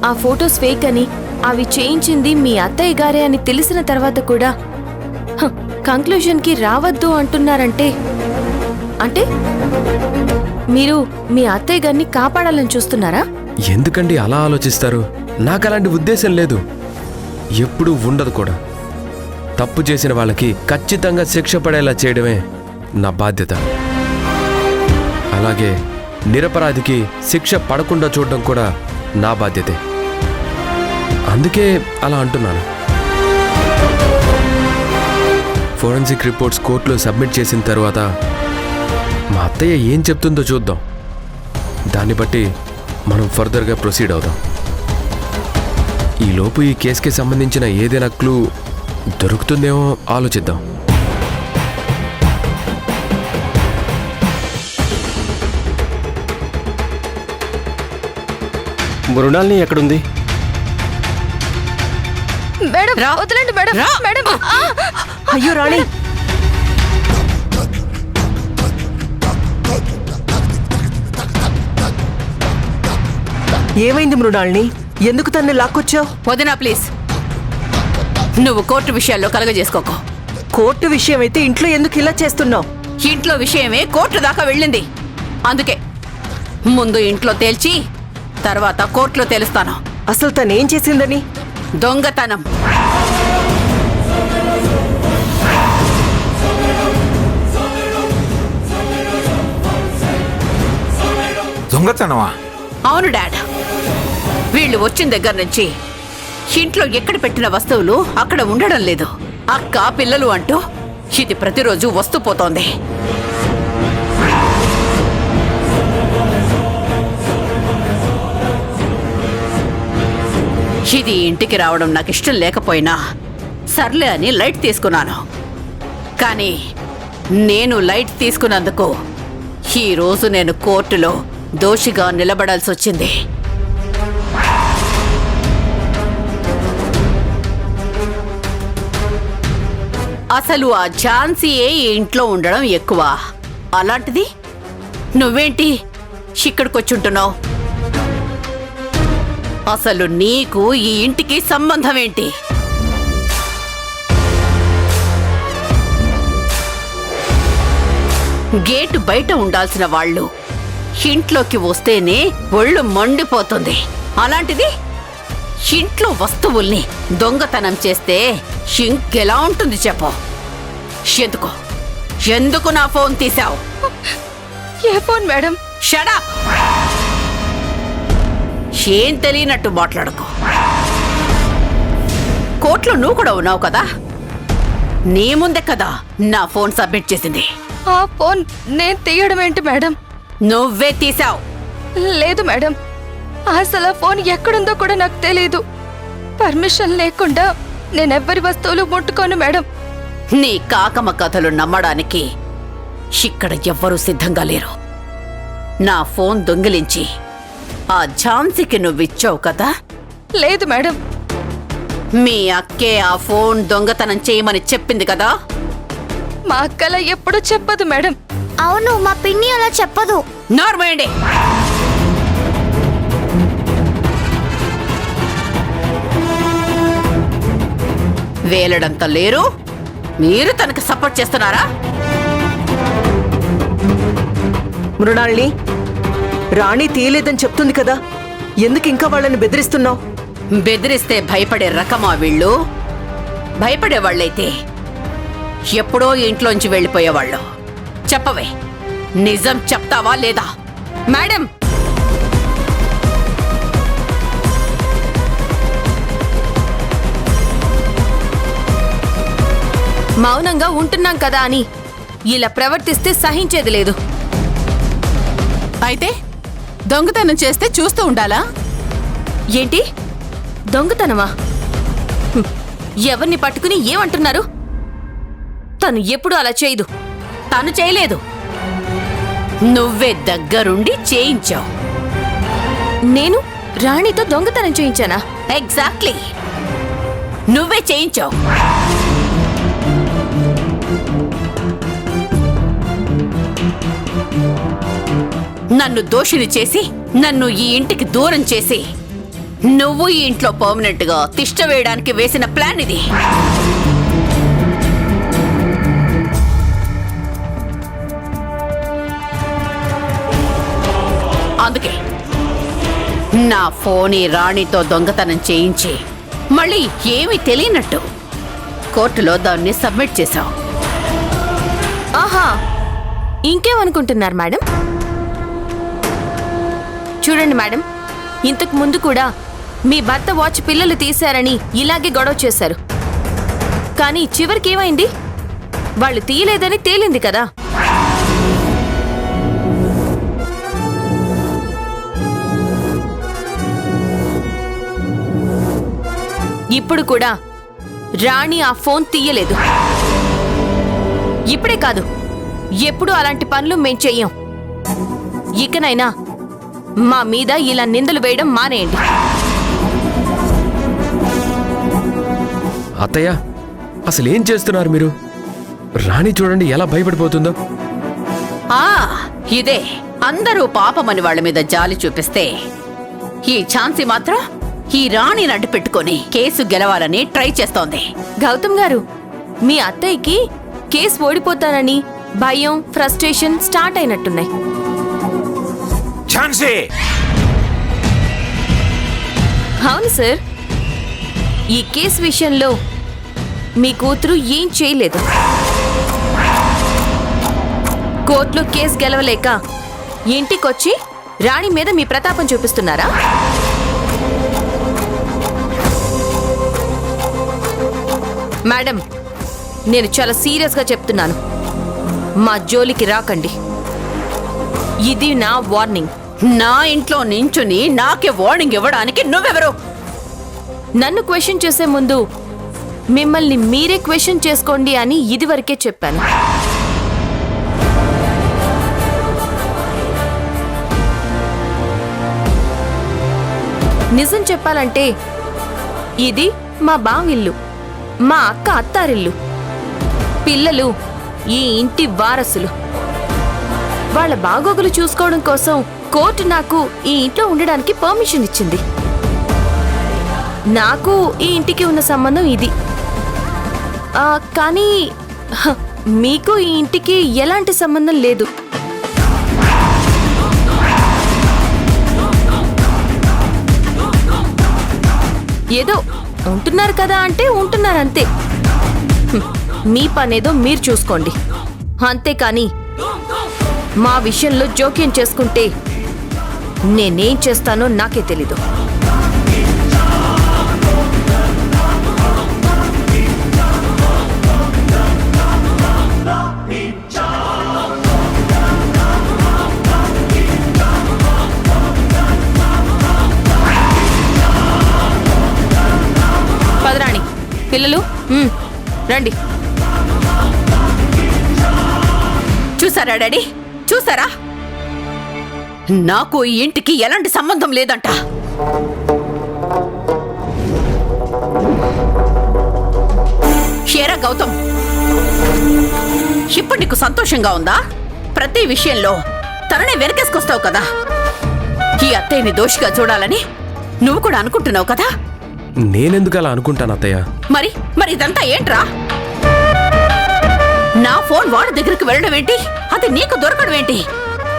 ఆ photos fake అని అవి చేయించింది మీ అత్తయ్య గారే అని తెలిసిన తర్వాత కూడా కంక్లూజన్కి రావద్దు అంటున్నారంటే అంటే మీరు మీ అత్తయ్య గారిని కాపాడాలని చూస్తున్నారా? ఎందుకండి అలా ఆలోచిస్తారు? నాకు అలాంటి ఉద్దేశం లేదు, ఎప్పుడూ ఉండదు కూడా. తప్పు చేసిన వాళ్ళకి ఖచ్చితంగా శిక్ష పడేలా చేయడమే నా బాధ్యత. అలాగే నిరపరాధికి శిక్ష పడకుండా చూడడం కూడా నా బాధ్యతే. అందుకే అలా అంటున్నాను. ఫోరెన్సిక్ రిపోర్ట్స్ కోర్టులో సబ్మిట్ చేసిన తర్వాత మా అత్తయ్య ఏం చెప్తుందో చూద్దాం. దాన్ని బట్టి మనం ఫర్దర్గా ప్రొసీడ్ అవుదాం. ఈలోపు ఈ కేసుకి సంబంధించిన ఏదైనా క్లూ దొరుకుతుందేమో ఆలోచిద్దాం. మృణాల్ని ఎక్కడుంది? మేడం వదలండి మేడం. మేడం అయ్యో రాణి, ఏమైంది మృణాల్ని? ఎందుకు తన్ని లాక్కొచ్చావు? వదినా ప్లీజ్, నువ్వు కోర్టు విషయాల్లో కలగజేసుకోకు. కోర్టు విషయం అయితే ఇంట్లో ఎందుకు ఇలా చేస్తున్నావు? ఇంట్లో విషయమే కోర్టు దాకా వెళ్ళింది. అందుకే ముందు ఇంట్లో తేల్చి తర్వాత కోర్టులో తేలుస్తాను. అసలు తనేం చేసిందని? దొంగతనం. దొంగతనమా? అవును డాడ్. వీళ్ళు వచ్చిన దగ్గర నుంచి ఇంట్లో ఎక్కడ పెట్టిన వస్తువులు అక్కడ ఉండడం లేదు. అక్క పిల్లలు అంటూ ఇది ప్రతిరోజు వస్తూ పోతోంది. ఇది ఇంటికి రావడం నాకు ఇష్టం లేకపోయినా సర్లే అని లైట్ తీసుకున్నాను. కానీ నేను లైట్ తీసుకున్నందుకు ఈరోజు నేను కోర్టులో దోషిగా నిలబడాల్సి వచ్చింది. అసలు ఆ ఝాన్సీయే ఈ ఇంట్లో ఉండడం ఎక్కువ. అలాంటిది నువ్వేంటి ఇక్కడికొచ్చుంటున్నావు? అసలు నీకు ఈ ఇంటికి సంబంధం ఏంటి? గేటు బయట ఉండాల్సిన వాళ్ళు ఇంట్లోకి వస్తేనే ఒళ్ళు మండిపోతుంది. అలాంటిది ఇంట్లో వస్తువుల్ని దొంగతనం చేస్తే ఇంకెలా ఉంటుంది చెప్పు? ఎందుకు నా ఫోన్ తీసావు? ఏ ఫోన్ మేడం? Shut up! ఏం తెలియనట్టు మాట్లాడుకో. కోర్టులో నువ్వు కూడా ఉన్నావు కదా, నీ ముందే కదా నా ఫోన్ సబ్మిట్ చేసింది. ఆ ఫోన్ నేను తీయడం ఏంటి మేడం? నువ్వే తీసావు. లేదు మేడం, అసలు ఆ ఫోన్ ఎక్కడుందో కూడా నాకు తెలీదు. పర్మిషన్ లేకుండా నేనెవ్వరి వస్తువులు ముట్టుకోను మేడం. నీ కాకమ్మ కథలు నమ్మడానికి ఇక్కడ ఎవ్వరూ సిద్ధంగా లేరు. నా ఫోన్ దొంగిలించి ఆ ఝాన్సీకి నువ్విచ్చావు కదా? లేదు మేడం. మీ అక్కే ఆ ఫోన్ దొంగతనం చేయమని చెప్పింది కదా? మా అక్కలా ఎప్పుడూ చెప్పదు మేడం. అవును, మా పిన్ని అలా చెప్పదు. నార్మల్. వేలడంత లేరు, మీరు తనకు సపోర్ట్ చేస్తున్నారా? మృణాల్ని, రాణి తీయలేదని చెప్తుంది కదా, ఎందుకు ఇంకా వాళ్ళని బెదిరిస్తున్నావు? బెదిరిస్తే భయపడే రకమా వీళ్ళు? భయపడేవాళ్ళైతే ఎప్పుడో ఇంట్లోంచి వెళ్ళిపోయేవాళ్ళు. చెప్పవే, నిజం చెప్తావా లేదా? మేడం, మౌనంగా ఉంటున్నాం కదా అని ఇలా ప్రవర్తిస్తే సహించేది లేదు. అయితే దొంగతనం చేస్తే చూస్తూ ఉండాలా? ఏంటి దొంగతనమా? ఎవరిని పట్టుకుని ఏమంటున్నారు? తను ఎప్పుడు అలా చేయదు. తను చేయలేదు, నువ్వే దగ్గరుండి చేయించావు. నేను రాణితో దొంగతనం చేయించానా? ఎగ్జాక్ట్లీ, నువ్వే చేయించావు. నన్ను దోషిని చేసి, నన్ను ఈ ఇంటికి దూరం చేసి నువ్వు ఈ ఇంట్లో పర్మనెంట్ గా తిష్ట వేయడానికి వేసిన ప్లాన్ ఇది. అందుకే నా ఫోన్ ఈ రాణితో దొంగతనం చేయించి మళ్ళీ ఏమీ తెలియనట్టు కోర్టులో దాన్ని సబ్మిట్ చేశావు. ఆహా, ఇంకేమనుకుంటున్నారు మేడం? చూడండి మేడం, ఇంతకు ముందు కూడా మీ భర్త వాచ్ పిల్లలు తీశారని ఇలాగే గొడవ చేశారు. కానీ చివరికి ఏమైంది? వాళ్ళు తీయలేదని తేలింది కదా. ఇప్పుడు కూడా రాణి ఆ ఫోన్ తీయలేదు. ఇప్పుడే కాదు, ఎప్పుడు అలాంటి పనులు మేం చెయ్యం. ఇకనైనా మా మీద ఇలా నిందలు వేయడం మానేయండి. అత్తయ్య, అసలు ఏం చేస్తున్నారు మీరు? రాణి చూడండి ఎలా భయపడిపోతుందో. ఇదే అందరూ పాపమని వాళ్ళ మీద జాలి చూపిస్తే ఈ ఛాన్సీ మాత్రం ఈ రాణిని అడ్డు పెట్టుకొని కేసు గెలవాలని ట్రై చేస్తోంది. గౌతమ్ గారు, మీ అత్తయ్యకి కేసు ఓడిపోతానని భయం, ఫ్రస్ట్రేషన్ స్టార్ట్ అయినట్టున్నాయి. ఛాన్సీ! అవును సార్, ఈ కేసు విషయంలో మీ కూతురు ఏం చేయలేదు. కోర్టులో కేసు గెలవలేక ఇంటికొచ్చి రాణి మీద మీ ప్రతాపం చూపిస్తున్నారా? మేడం, నేను చాలా సీరియస్గా చెప్తున్నాను, మా జోలికి రాకండి. ఇది నా వార్నింగ్. నా ఇంట్లో నించుని నాకే వార్నింగ్ ఇవ్వడానికి నువ్వెవరు? నన్ను క్వశ్చన్ చేసే ముందు మిమ్మల్ని మీరే క్వశ్చన్ చేసుకోండి అని ఇదివరకే చెప్పాను. నిజం చెప్పాలంటే ఇది మా బావిల్లు, మా అక్క అత్తారిల్లు. పిల్లలు ఈ ఇంటి వారసులు. వాళ్ళ బాగోగులు చూసుకోవడం కోసం కోర్టు నాకు ఈ ఇంట్లో ఉండడానికి పర్మిషన్ ఇచ్చింది. నాకు ఈ ఇంటికి ఉన్న సంబంధం ఇది. కానీ మీకు ఈ ఇంటికి ఎలాంటి సంబంధం లేదు. ఏదో ఉంటున్నారు కదా అంటే ఉంటున్నారంతే. మీ పనేదో మీరు చూసుకోండి, అంతేకాని మా విషయంలో జోక్యం చేసుకుంటే నేనేం చేస్తానో నాకే తెలీదు. పదరాణి, పిల్లలు రండి. చూసారా డాడీ, చూసారా? నాకు ఈ ఇంటికి ఎలాంటి సంబంధం లేదంట. షేరా గౌతమ్, ఇప్పుడు నీకు సంతోషంగా ఉందా? ప్రతి విషయంలో తననే వెనకేసుకొస్తావు కదా. ఈ అత్తయ్యని దోషిగా చూడాలని నువ్వు కూడా అనుకుంటున్నావు కదా. నేనెందుకు అలా అనుకుంటాను అత్తయ్య? మరి ఇదంతా ఏంట్రా? నా ఫోన్ వాడి దగ్గరికి వెళ్ళడం ఏంటి? అది నీకు దొరకడం ఏంటి?